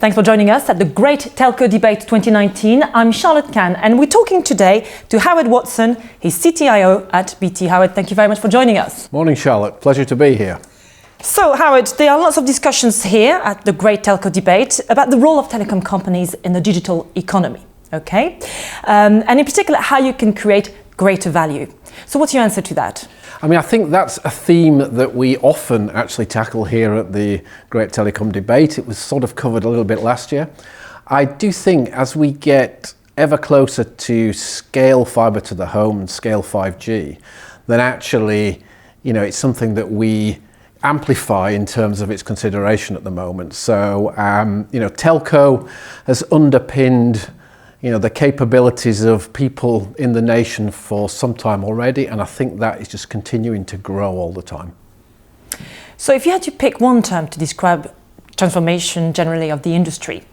Thanks for joining us at the Great Telco Debate 2019. I'm Charlotte Kahn, and we're talking today to Howard Watson, his CTIO at BT. Howard, thank you very much for joining us. Morning, Charlotte. Pleasure to be here. So, Howard, there are lots of discussions here at the Great Telco Debate about the role of telecom companies in the digital economy, okay? And in particular, how you can create greater value. So what's your answer to that? I think that's a theme that we often actually tackle here at the Great Telecom Debate. It was sort of covered a little bit last year. I do think as we get ever closer to scale fibre to the home and scale 5G, then actually, it's something that we amplify in terms of its consideration at the moment. So, Telco has underpinned the capabilities of people in the nation for some time already, and I think that is just continuing to grow all the time. So if you had to pick one term to describe transformation generally of the industry,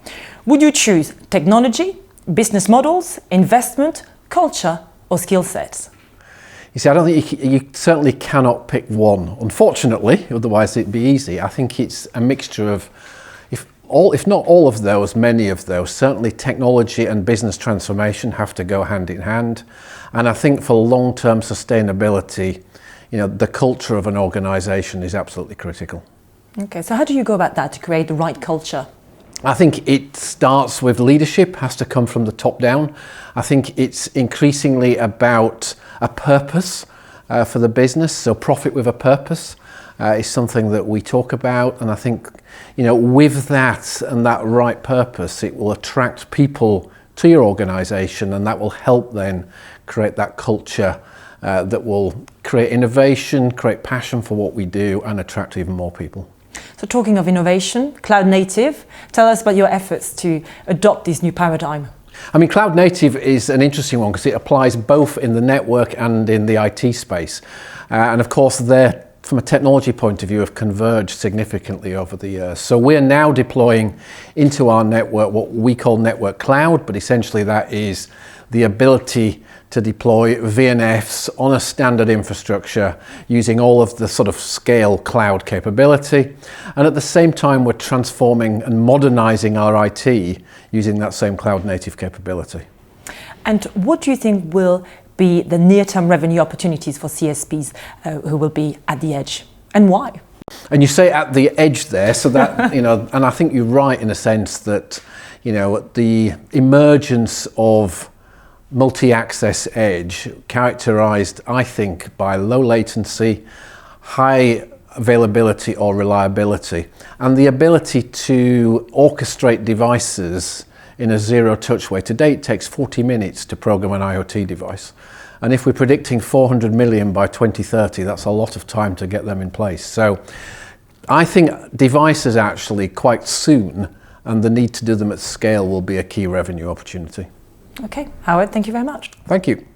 would you choose technology, business models, investment, culture, or skill sets? You see, I don't think you certainly cannot pick one, unfortunately, otherwise it'd be easy. I think it's a mixture of if not all of those, many of those. Certainly technology and business transformation have to go hand in hand. And I think for long-term sustainability, the culture of an organisation is absolutely critical. Okay, so how do you go about that to create the right culture? I think it starts with leadership, has to come from the top down. I think it's increasingly about a purpose for the business, so profit with a purpose. Is something that we talk about, and I think with that and that right purpose, it will attract people to your organisation, and that will help then create that culture that will create innovation, create passion for what we do, and attract even more people. So talking of innovation, Cloudnative, tell us about your efforts to adopt this new paradigm. Cloudnative is an interesting one because it applies both in the network and in the IT space, and of course from a technology point of view, have converged significantly over the years. So we're now deploying into our network what we call Network Cloud, but essentially that is the ability to deploy VNFs on a standard infrastructure using all of the sort of scale cloud capability. And at the same time, we're transforming and modernizing our IT using that same cloud native capability. And what do you think will be the near-term revenue opportunities for CSPs who will be at the edge, and why? And you say at the edge there, so that and I think you're right in a sense that the emergence of multi-access edge, characterized, I think, by low latency, high availability or reliability, and the ability to orchestrate devices in a zero-touch way. Today it takes 40 minutes to program an IoT device. And if we're predicting 400 million by 2030, that's a lot of time to get them in place. So I think devices actually quite soon, and the need to do them at scale will be a key revenue opportunity. Okay, Howard, thank you very much. Thank you.